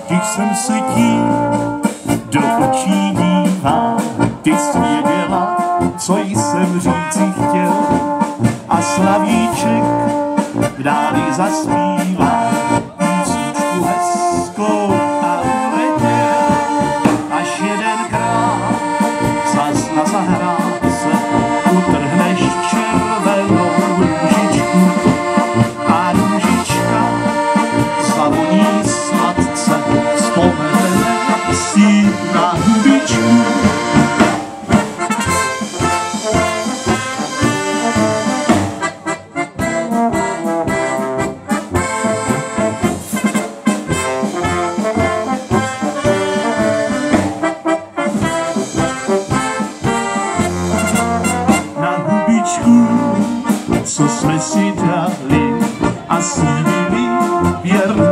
Když jsem se tím do očí díval, ty jsi věděla, co jsem říci chtěl, a slavíček v dáli zaspívá písničku hezkou a uletěl, až jedenkrát zas na zahrádce utrhneš červenou růžičku a růžička zavoní sladce, vzpomene si na hubičku. Co jsme si dali a slíbili věrně